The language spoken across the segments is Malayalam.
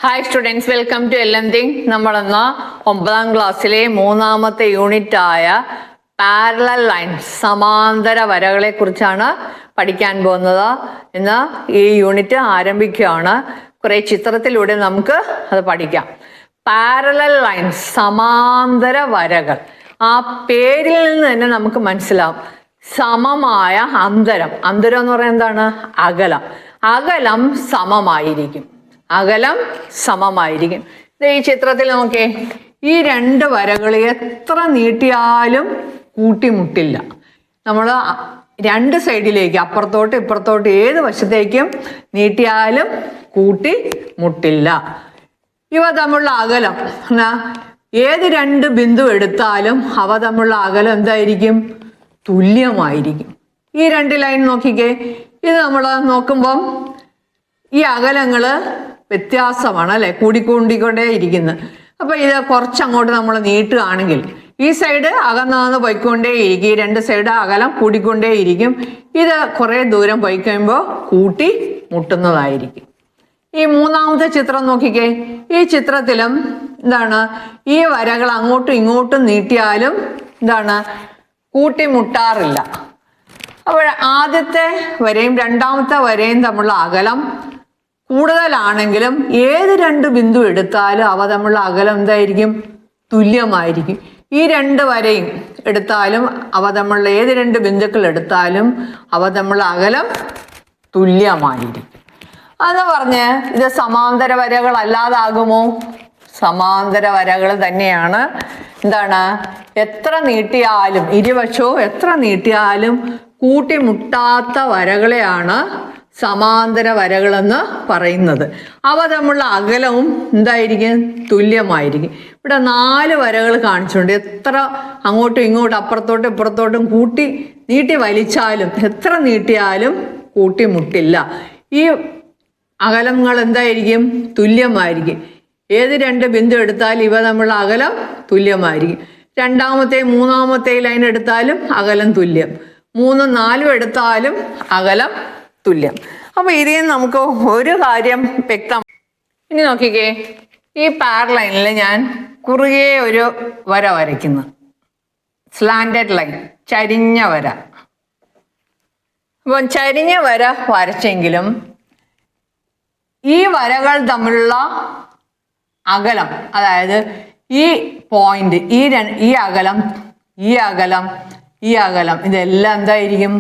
ഹായ് സ്റ്റുഡൻസ്, വെൽക്കം ടു എല്ലെന്തിങ്. നമ്മളെന്ന 9ാം ക്ലാസ്സിലെ 3ാമത്തെ യൂണിറ്റായ പാരലൽ ലൈൻസ്, സമാന്തര വരകളെ കുറിച്ചാണ് പഠിക്കാൻ പോകുന്നത്. ഇന്ന് ഈ യൂണിറ്റ് ആരംഭിക്കുകയാണ്. കുറേ ചിത്രത്തിലൂടെ നമുക്ക് അത് പഠിക്കാം. പാരലൽ ലൈൻസ്, സമാന്തര വരകൾ. ആ പേരിൽ നിന്ന് തന്നെ നമുക്ക് മനസ്സിലാവും സമമായ അന്തരം. അന്തരം എന്ന് പറയുന്നത് എന്താണ്? അകലം. അകലം സമമായിരിക്കും. അകലം സമമായിരിക്കും. ഈ ചിത്രത്തിൽ നോക്കേ, ഈ രണ്ട് വരകൾ എത്ര നീട്ടിയാലും കൂട്ടിമുട്ടില്ല. നമ്മൾ രണ്ട് സൈഡിലേക്ക്, അപ്പുറത്തോട്ട് ഇപ്പുറത്തോട്ട്, ഏത് വശത്തേക്കും നീട്ടിയാലും കൂട്ടി മുട്ടില്ല. ഇവ തമ്മിലുള്ള അകലം ഏത് രണ്ട് ബിന്ദു എടുത്താലും അവ തമ്മിലുള്ള അകലം എന്തായിരിക്കും? തുല്യമായിരിക്കും. ഈ രണ്ട് ലൈൻ നോക്കിക്കേ, ഇത് നമ്മൾ നോക്കുമ്പം ഈ അകലങ്ങൾ വ്യത്യാസമാണ് അല്ലേ, കൂടിക്കൊണ്ടേ ഇരിക്കുന്നത്. അപ്പോൾ ഇത് കുറച്ചങ്ങോട്ട് നമ്മൾ നീട്ടുകയാണെങ്കിൽ ഈ സൈഡ് അകന്നു പോയിക്കൊണ്ടേയിരിക്കും, ഈ രണ്ട് സൈഡ് അകലം കൂടിക്കൊണ്ടേയിരിക്കും. ഇത് കുറേ ദൂരം പോയി കഴിയുമ്പോൾ കൂട്ടി മുട്ടുന്നതായിരിക്കും. ഈ മൂന്നാമത്തെ ചിത്രം നോക്കിക്കേ, ഈ ചിത്രത്തിലും എന്താണ്, ഈ വരകൾ അങ്ങോട്ടും ഇങ്ങോട്ടും നീട്ടിയാലും എന്താണ്, കൂട്ടിമുട്ടാറില്ല. അപ്പോൾ ആദ്യത്തെ വരയും രണ്ടാമത്തെ വരയും തമ്മിലുള്ള അകലം കൂടുതലാണെങ്കിലും ഏത് രണ്ട് ബിന്ദു എടുത്താലും അവ തമ്മിലുള്ള അകലം എന്തായിരിക്കും? തുല്യമായിരിക്കും. ഈ രണ്ട് വരയും എടുത്താലും അവ തമ്മിലുള്ള ഏത് രണ്ട് ബിന്ദുക്കൾ എടുത്താലും അവ തമ്മിലുള്ള അകലം തുല്യമായിരിക്കും. അതെന്ന് പറഞ്ഞ് ഇത് സമാന്തര വരകൾ അല്ലാതാകുമോ? സമാന്തര വരകൾ തന്നെയാണ്. എന്താണ്, എത്ര നീട്ടിയാലും, ഇരുവശവും എത്ര നീട്ടിയാലും കൂട്ടിമുട്ടാത്ത വരകളെയാണ് സമാന്തര വരകളെന്ന് പറയുന്നത്. അവ തമ്മിലുള്ള അകലവും എന്തായിരിക്കും? തുല്യമായിരിക്കും. ഇവിടെ 4 വരകൾ കാണിച്ചിട്ടുണ്ട്. എത്ര അങ്ങോട്ടും ഇങ്ങോട്ടും അപ്പുറത്തോട്ടും ഇപ്പുറത്തോട്ടും നീട്ടി വലിച്ചാലും, എത്ര നീട്ടിയാലും കൂട്ടിമുട്ടില്ല. ഈ അകലങ്ങൾ എന്തായിരിക്കും? തുല്യമായിരിക്കും. ഏത് രണ്ട് ബിന്ദു എടുത്താലും ഇവ തമ്മിലുള്ള അകലം തുല്യമായിരിക്കും. രണ്ടാമത്തെ മൂന്നാമത്തെ ലൈൻ എടുത്താലും അകലം തുല്യം. 3, 4 എടുത്താലും അകലം തുല്യം. അപ്പോൾ ഇതിൽ നമുക്ക് ഒരു കാര്യം വ്യക്തം. ഇനി നോക്കിക്കേ, ഈ പാരലൈനിൽ ഞാൻ കുറുകെ ഒരു വര വരയ്ക്കുന്നു, സ്ലാൻഡഡ് ലൈൻ, ചരിഞ്ഞ വര. അപ്പം ചരിഞ്ഞ വര വരച്ചെങ്കിലും ഈ വരകൾ തമ്മിലുള്ള അകലം, അതായത് ഈ പോയിന്റ്, ഈ അകലം, ഈ അകലം, ഈ അകലം, ഇതെല്ലാം എന്തായിരിക്കും?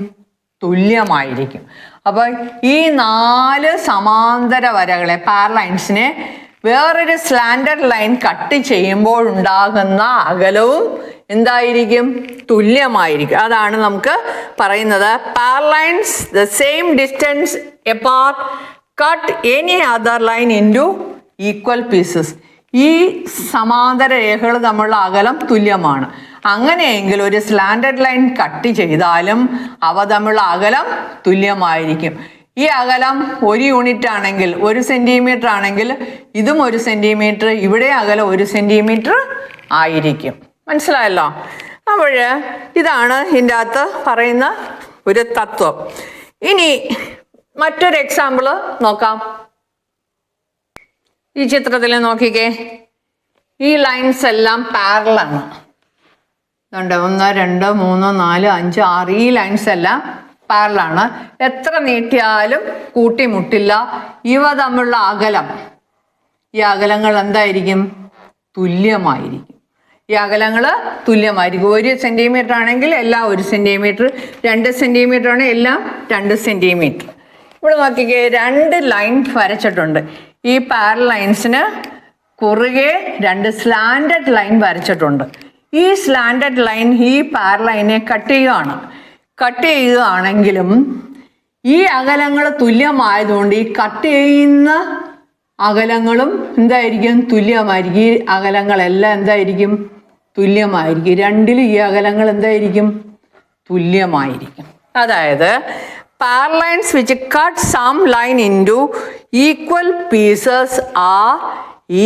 തുല്യമായിരിക്കും. അപ്പോൾ ഈ 4 സമാന്തര വരകളെ, പാരലൈൻസിനെ വേറൊരു സ്ലാൻഡഡ് ലൈൻ കട്ട് ചെയ്യുമ്പോൾ ഉണ്ടാകുന്ന അകലവും എന്തായിരിക്കും? തുല്യമായിരിക്കും. അതാണ് നമുക്ക് പറയുന്നത് പാരലൈൻസ് the same distance apart cut any other line into equal pieces. ഈ സമാന്തര രേഖകൾ തമ്മിലുള്ള അകലം തുല്യമാണ്. അങ്ങനെയെങ്കിൽ ഒരു സ്ലാൻഡഡ് ലൈൻ കട്ട് ചെയ്താലും അവ തമ്മിലുള്ള അകലം തുല്യമായിരിക്കും. ഈ അകലം 1 യൂണിറ്റ് ആണെങ്കിൽ, 1 സെൻറ്റിമീറ്റർ ആണെങ്കിൽ ഇതും 1 സെൻറ്റിമീറ്റർ, ഇവിടെ അകലം 1 സെൻറ്റിമീറ്റർ ആയിരിക്കും. മനസ്സിലായല്ലോ? അപ്പോൾ ഇതാണ് ഇതിൻ്റെ അകത്ത് പറയുന്ന ഒരു തത്വം. ഇനി മറ്റൊരു എക്സാമ്പിൾ നോക്കാം. ഈ ചിത്രത്തിൽ നോക്കിക്കേ, ഈ ലൈൻസ് എല്ലാം പാരലലാണ്. അതുകൊണ്ട് 1, 2, 3, 4, 5, 6 ഈ ലൈൻസ് എല്ലാം പാരലാണ്. എത്ര നീട്ടിയാലും കൂട്ടിമുട്ടില്ല. ഇവ തമ്മിലുള്ള അകലം, ഈ അകലങ്ങൾ എന്തായിരിക്കും? തുല്യമായിരിക്കും. ഈ അകലങ്ങൾ തുല്യമായിരിക്കും. 1 സെൻറ്റിമീറ്റർ ആണെങ്കിൽ എല്ലാം 1 സെൻറ്റിമീറ്റർ, 2 സെൻറ്റിമീറ്റർ ആണെങ്കിൽ എല്ലാം 2 സെൻറ്റിമീറ്റർ. ഇവിടെ നോക്കിക്കേ, 2 ലൈൻ വരച്ചിട്ടുണ്ട്. ഈ പാരലൈൻസിന് കുറുകെ 2 സ്ലാൻഡഡ് ലൈൻ വരച്ചിട്ടുണ്ട്. ഈ സ്ലാൻഡഡ് ലൈൻ ഈ പാരലൈനെ കട്ട് ചെയ്യുകയാണെങ്കിലും ഈ അകലങ്ങൾ തുല്യമായതുകൊണ്ട് ഈ കട്ട് ചെയ്യുന്ന അകലങ്ങളും എന്തായിരിക്കും? തുല്യമായിരിക്കും. ഈ അകലങ്ങളെല്ലാം എന്തായിരിക്കും? തുല്യമായിരിക്കും. രണ്ടിലും ഈ അകലങ്ങൾ എന്തായിരിക്കും? തുല്യമായിരിക്കും. അതായത് പാരലൈൻസ് which cut some line into equal pieces are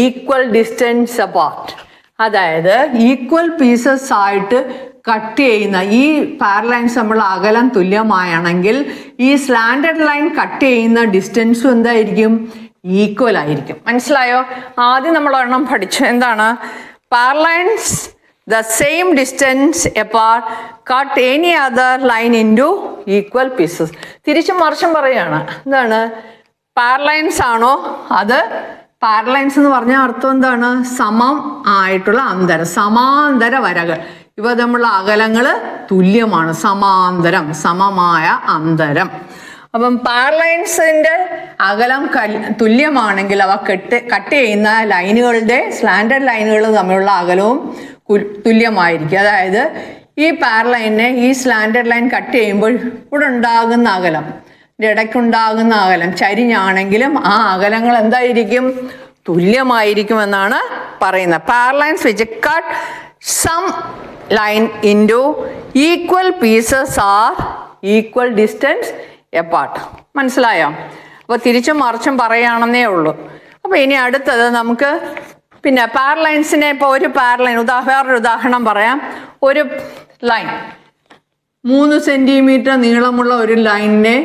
equal distance apart. അതായത് ഈക്വൽ പീസസ് ആയിട്ട് കട്ട് ചെയ്യുന്ന ഈ പാരലൈൻസ് തമ്മിലുള്ള അകലം തുല്യമാണെങ്കിൽ ഈ സ്ലാൻഡഡ് ലൈൻ കട്ട് ചെയ്യുന്ന ഡിസ്റ്റൻസും എന്തായിരിക്കും? ഈക്വൽ ആയിരിക്കും. മനസ്സിലായോ? ആദ്യം നമ്മൾ ഒരെണ്ണം പഠിച്ചു. എന്താണ്? പാരലൈൻസ് the same distance apart cut any other line into equal pieces. തിരിച്ചും മറിച്ചും പറയുകയാണ്. എന്താണ്? പാരലൈൻസ് ആണോ അത്? പാരലൈൻസ് എന്ന് പറഞ്ഞാൽ അർത്ഥം എന്താണ്? സമം ആയിട്ടുള്ള അന്തരം, സമാന്തര വരകൾ. ഇവ തമ്മിലുള്ള അകലങ്ങൾ തുല്യമാണ്. സമാന്തരം, സമമായ അന്തരം. അപ്പം പാരലൈൻസിന്റെ അകലം തുല്യമാണെങ്കിൽ അവ കട്ട് ചെയ്യുന്ന ലൈനുകളുടെ സ്ലാൻഡഡ് ലൈനുകൾ തമ്മിലുള്ള അകലവും തുല്യമായിരിക്കും. അതായത് ഈ പാരലൈനെ ഈ സ്ലാൻഡഡ് ലൈൻ കട്ട് ചെയ്യുമ്പോൾ ഇവിടെ ഉണ്ടാകുന്ന അകലം, ഇടയ്ക്കുണ്ടാകുന്ന അകലം ചരിഞ്ഞാണെങ്കിലും ആ അകലങ്ങൾ എന്തായിരിക്കും? തുല്യമായിരിക്കുമെന്നാണ് പറയുന്നത്. Parallel lines which cut some line into equal pieces are equal distance apart. മനസ്സിലായോ? അപ്പോൾ തിരിച്ചും മറിച്ചും പറയുകയാണെന്നേ ഉള്ളൂ. അപ്പോൾ ഇനി അടുത്തത് നമുക്ക് പിന്നെ പാരലൈൻസിനെ ഇപ്പോൾ ഒരു പാരലൈൻ വേറൊരു ഉദാഹരണം പറയാം. ഒരു ലൈൻ 3 സെൻറ്റിമീറ്റർ നീളമുള്ള ഒരു ലൈനിനെ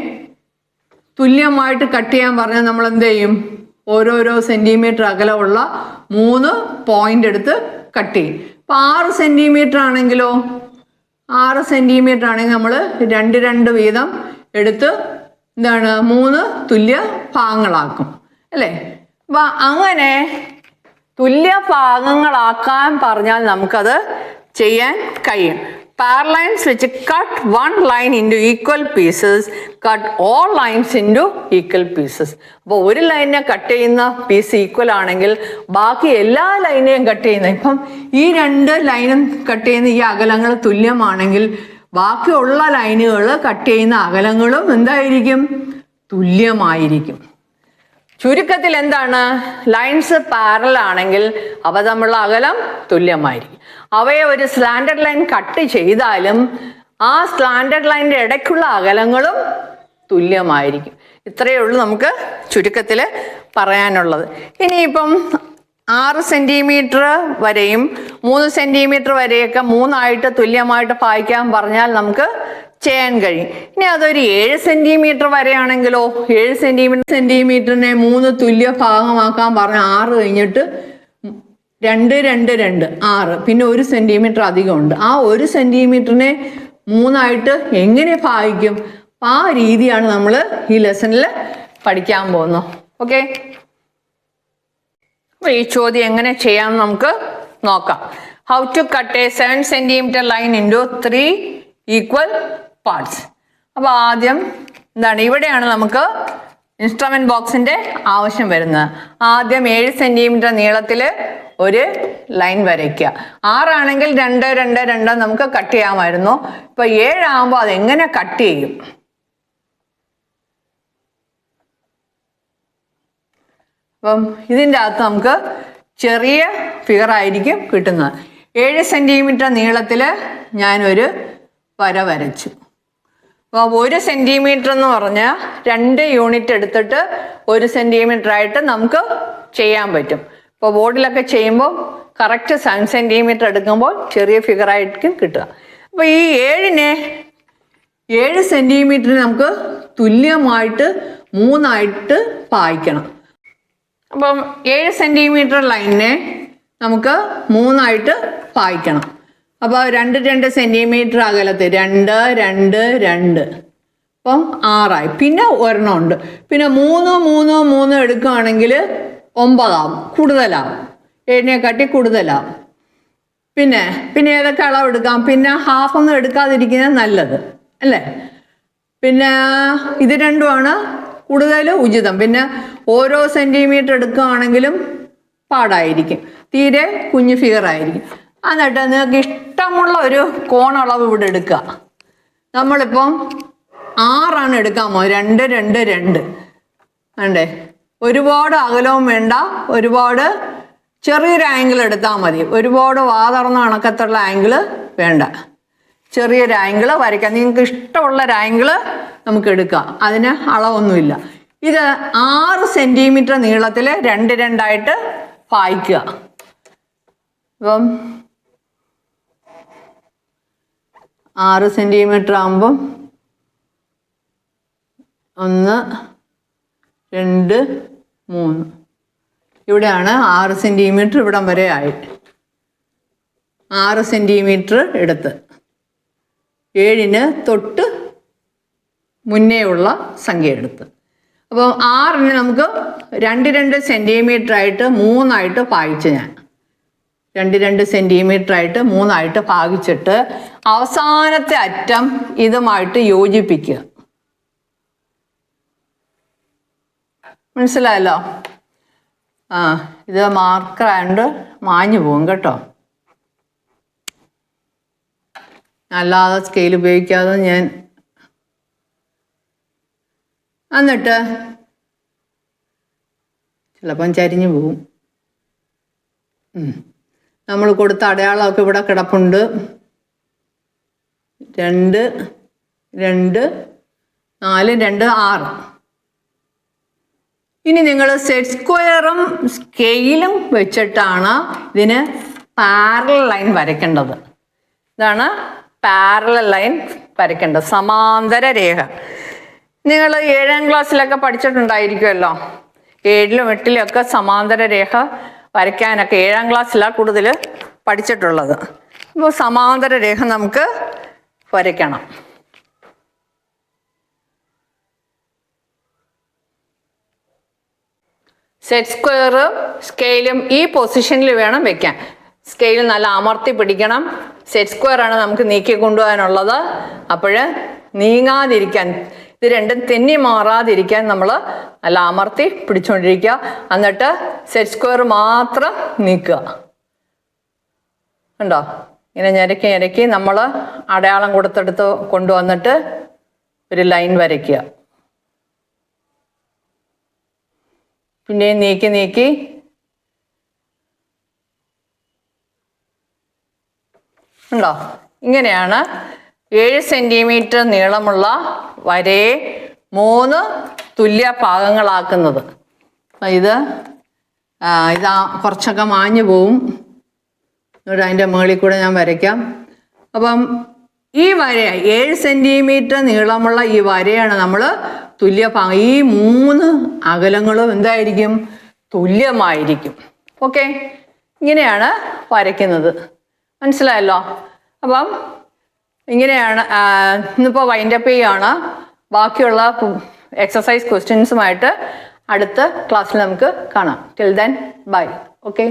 തുല്യമായിട്ട് കട്ട് ചെയ്യാൻ പറഞ്ഞാൽ നമ്മൾ എന്ത് ചെയ്യും? ഓരോരോ സെൻറ്റിമീറ്റർ അകലമുള്ള 3 പോയിന്റ് എടുത്ത് കട്ട് ചെയ്യും. അപ്പോൾ 6 സെൻറ്റിമീറ്റർ ആണെങ്കിലോ, 6 സെൻറ്റിമീറ്റർ ആണെങ്കിൽ നമ്മൾ 2 വീതം എടുത്ത് എന്താണ് 3 തുല്യ ഭാഗങ്ങളാക്കും അല്ലേ? അപ്പം അങ്ങനെ തുല്യ ഭാഗങ്ങളാക്കാൻ പറഞ്ഞാൽ നമുക്കത് ചെയ്യാൻ കഴിയും. Parallels which cut one line into equal pieces cut all lines into equal pieces. അപ്പോൾ ഒരു ലൈനിനെ കട്ട് ചെയ്യുന്ന പീസ് ഈക്വൽ ആണെങ്കിൽ ബാക്കി എല്ലാ ലൈനെയും കട്ട് ചെയ്യുന്ന, ഇപ്പം ഈ 2 ലൈനും കട്ട് ചെയ്യുന്ന ഈ അകലങ്ങൾ തുല്യമാണെങ്കിൽ ബാക്കിയുള്ള ലൈനുകൾ കട്ട് ചെയ്യുന്ന അകലങ്ങളും എന്തായിരിക്കും? തുല്യമായിരിക്കും. ചുരുക്കത്തിൽ എന്താണ്? ലൈൻസ് പാരലൽ ആണെങ്കിൽ അവ തമ്മിലുള്ള അകലം തുല്യമായിരിക്കും. അവയെ ഒരു സ്ലാൻഡഡ് ലൈൻ കട്ട് ചെയ്താലും ആ സ്ലാൻഡഡ് ലൈനിൻ്റെ ഇടയ്ക്കുള്ള അകലങ്ങളും തുല്യമായിരിക്കും. ഇത്രയേ ഉള്ളൂ നമുക്ക് ചുരുക്കത്തിൽ പറയാനുള്ളത്. ഇനിയിപ്പം 6 സെൻറ്റിമീറ്റർ വരെയും 3 സെൻറ്റിമീറ്റർ വരെയൊക്കെ 3 തുല്യമായിട്ട് ഭാഗിക്കാൻ പറഞ്ഞാൽ നമുക്ക് ചെയ്യാൻ കഴിയും. ഇനി അതൊരു 7 സെൻറ്റിമീറ്റർ വരെയാണെങ്കിലോ, 7 സെൻറ്റിമീറ്ററിനെ 3 തുല്യ ഭാഗമാക്കാൻ പറഞ്ഞാൽ 6 കഴിഞ്ഞിട്ട് 2, 2, 2, 6, പിന്നെ 1 സെൻറ്റിമീറ്റർ അധികമുണ്ട്. ആ 1 സെൻറ്റിമീറ്ററിനെ 3 എങ്ങനെ ഭാഗിക്കും? ആ രീതിയാണ് നമ്മൾ ഈ ലെസണിൽ പഠിക്കാൻ പോകുന്നത്. ഓക്കെ, അപ്പോൾ ഈ ചോദ്യം എങ്ങനെ ചെയ്യാമെന്ന് നമുക്ക് നോക്കാം. How to cut a 7 centimetre line into 3 equal parts. അപ്പോൾ ആദ്യം എന്താണ്, ഇവിടെയാണ് നമുക്ക് ഇൻസ്ട്രുമെന്റ് ബോക്സിന്റെ ആവശ്യം വരുന്നത്. ആദ്യം 7 സെൻറ്റിമീറ്റർ നീളത്തിൽ ഒരു ലൈൻ വരയ്ക്കുക. 6 ആണെങ്കിൽ 2, 2, 2 നമുക്ക് കട്ട് ചെയ്യാമായിരുന്നു. ഇപ്പൊ 7 ആകുമ്പോൾ അതെങ്ങനെ കട്ട് ചെയ്യും? അപ്പം ഇതിൻ്റെ അകത്ത് നമുക്ക് ചെറിയ ഫിഗർ ആയിരിക്കും കിട്ടുന്നത്. 7 സെൻറ്റിമീറ്റർ നീളത്തിൽ ഞാനൊരു വര വരച്ചു. അപ്പോൾ 1 സെൻറ്റിമീറ്റർ എന്ന് പറഞ്ഞാൽ 2 യൂണിറ്റ് എടുത്തിട്ട് 1 സെൻറ്റിമീറ്റർ ആയിട്ട് നമുക്ക് ചെയ്യാൻ പറ്റും. ഇപ്പോൾ ബോർഡിലൊക്കെ ചെയ്യുമ്പോൾ കറക്റ്റ് 7 സെൻറ്റിമീറ്റർ എടുക്കുമ്പോൾ ചെറിയ ഫിഗർ ആയിരിക്കും കിട്ടുക. അപ്പോൾ ഈ 7 സെൻറ്റിമീറ്ററിന് നമുക്ക് തുല്യമായിട്ട് 3 ഭാഗിക്കണം. അപ്പം 7 സെൻറ്റിമീറ്റർ ലൈനിനെ നമുക്ക് 3 ഭാഗിക്കണം. അപ്പോൾ 2, 2 സെൻറ്റിമീറ്റർ അകലത്ത് 2, 2, 2, അപ്പം 6 പിന്നെ ഒരെണ്ണം ഉണ്ട്. പിന്നെ 3, 3, 3 എടുക്കുകയാണെങ്കിൽ 9 കൂടുതലാവും, 7 കൂടുതലാവും. പിന്നെ ഏതൊക്കെ അളവ് എടുക്കാം? പിന്നെ ഹാഫ് ഒന്നും എടുക്കാതിരിക്കുന്നത് നല്ലത് അല്ലേ? പിന്നെ ഇത് രണ്ടുമാണ് കൂടുതൽ ഉചിതം. പിന്നെ ഓരോ സെൻറ്റിമീറ്റർ എടുക്കുകയാണെങ്കിലും പാടായിരിക്കും, തീരെ കുഞ്ഞു ഫിഗർ ആയിരിക്കും. എന്നിട്ട് നിങ്ങൾക്ക് ഇഷ്ടമുള്ള ഒരു കോണളവ് ഇവിടെ എടുക്കുക. നമ്മളിപ്പം 6 എടുക്കാമോ? 2, 2, 2 വേണ്ടേ? ഒരുപാട് അകലവും വേണ്ട, ഒരുപാട് ചെറിയൊരു ആംഗിൾ എടുത്താൽ മതി. ഒരുപാട് വാതർന്ന കണക്കത്തുള്ള ആംഗിൾ വേണ്ട, ചെറിയൊരു ആംഗിൾ വരയ്ക്കാം. നിങ്ങൾക്ക് ഇഷ്ടമുള്ളൊരു ആംഗിൾ നമുക്ക് എടുക്കാം, അതിന് അളവൊന്നുമില്ല. ഇത് 6 സെൻറ്റിമീറ്റർ നീളത്തിൽ 2, 2 ഭാഗിക്കുക. അപ്പം 6 സെൻറ്റിമീറ്റർ ആകുമ്പം 1, 2, 3. ഇവിടെയാണ് 6 സെൻറ്റിമീറ്റർ ഇവിടം വരെ ആയി. 6 സെൻറ്റിമീറ്റർ എടുത്ത് 7-ന് തൊട്ട് മുന്നേ ഉള്ള സംഖ്യ എടുത്ത്. അപ്പോൾ 6-ന് നമുക്ക് 2 സെൻറ്റിമീറ്റർ ആയിട്ട് 3 ഭാഗിച്ച് ഞാൻ 2 സെൻറ്റിമീറ്റർ ആയിട്ട് 3 ഭാഗിച്ചിട്ട് അവസാനത്തെ അറ്റം ഇതുമായിട്ട് യോജിപ്പിക്കുക. മനസ്സിലായല്ലോ? ഇത് മാർക്കറായതുകൊണ്ട് മാഞ്ഞു പോകും കേട്ടോ. അല്ലാതെ സ്കെയിൽ ഉപയോഗിക്കാതെ ഞാൻ എന്നിട്ട് ചിലപ്പം ചരിഞ്ഞു പോകും. നമ്മൾ കൊടുത്ത അടയാളമൊക്കെ ഇവിടെ കിടപ്പുണ്ട്. 2, 2, 4, 2, 6. ഇനി നിങ്ങൾ സെറ്റ് സ്ക്വയറും സ്കെയിലും വെച്ചിട്ടാണ് ഇതിന് പാരലൽ ലൈൻ വരയ്ക്കേണ്ടത്. ഇതാണ് പാരലൽ ലൈൻ വരയ്ക്കേണ്ടത്, സമാന്തര രേഖ. നിങ്ങൾ 7ാം ക്ലാസ്സിലൊക്കെ പഠിച്ചിട്ടുണ്ടായിരിക്കുമല്ലോ. 7ലും 8ലും ഒക്കെ സമാന്തര രേഖ വരയ്ക്കാനൊക്കെ 7ാം ക്ലാസ്സിലാണ് കൂടുതൽ പഠിച്ചിട്ടുള്ളത്. ഇപ്പോൾ സമാന്തര രേഖ നമുക്ക് വരയ്ക്കണം. സെറ്റ് സ്ക്വയറും സ്കെയിലും ഈ പൊസിഷനിൽ വേണം വെക്കാൻ. സ്കെയിൽ നല്ല അമർത്തി പിടിക്കണം. സെറ്റ് സ്ക്വയറാണ് നമുക്ക് നീക്കി കൊണ്ടുപോകാനുള്ളത്. അപ്പോൾ നീങ്ങാതിരിക്കാൻ, ഇത് രണ്ടും തെന്നി മാറാതിരിക്കാൻ നമ്മൾ നല്ല അമർത്തി പിടിച്ചുകൊണ്ടിരിക്കുക. എന്നിട്ട് സെറ്റ് സ്ക്വയർ മാത്രം നീക്കുക. ഉണ്ടോ? ഇങ്ങനെ ഞരക്കി ഞരക്കി നമ്മൾ അടയാളം കൊടുത്തെടുത്ത് കൊണ്ടുവന്നിട്ട് ഒരു ലൈൻ വരയ്ക്കുക. പിന്നെ നീക്കി നീക്കി ഉണ്ടോ? ഇങ്ങനെയാണ് 7 സെൻറ്റിമീറ്റർ നീളമുള്ള വരയെ 3 തുല്യ ഭാഗങ്ങളാക്കുന്നത്. ഇത് കുറച്ചൊക്കെ മാഞ്ഞു പോവും. ഇവിടെ അതിൻ്റെ മുകളിൽ കൂടെ ഞാൻ വരയ്ക്കാം. അപ്പം ഈ വര 7 സെൻറ്റിമീറ്റർ നീളമുള്ള ഈ വരയാണ് നമ്മൾ തുല്യ ഭാഗം. ഈ 3 അകലങ്ങളും എന്തായിരിക്കും? തുല്യമായിരിക്കും. ഓക്കെ, ഇങ്ങനെയാണ് വരയ്ക്കുന്നത്. മനസ്സിലായല്ലോ? അപ്പം ഇങ്ങനെയാണ്. ഇന്നിപ്പോൾ വൈൻഡപ്പ് ചെയ്യുകയാണ്. ബാക്കിയുള്ള എക്സസൈസ് ക്വസ്റ്റ്യൻസുമായിട്ട് അടുത്ത ക്ലാസ്സിൽ നമുക്ക് കാണാം. Till then bye. ഓക്കെ.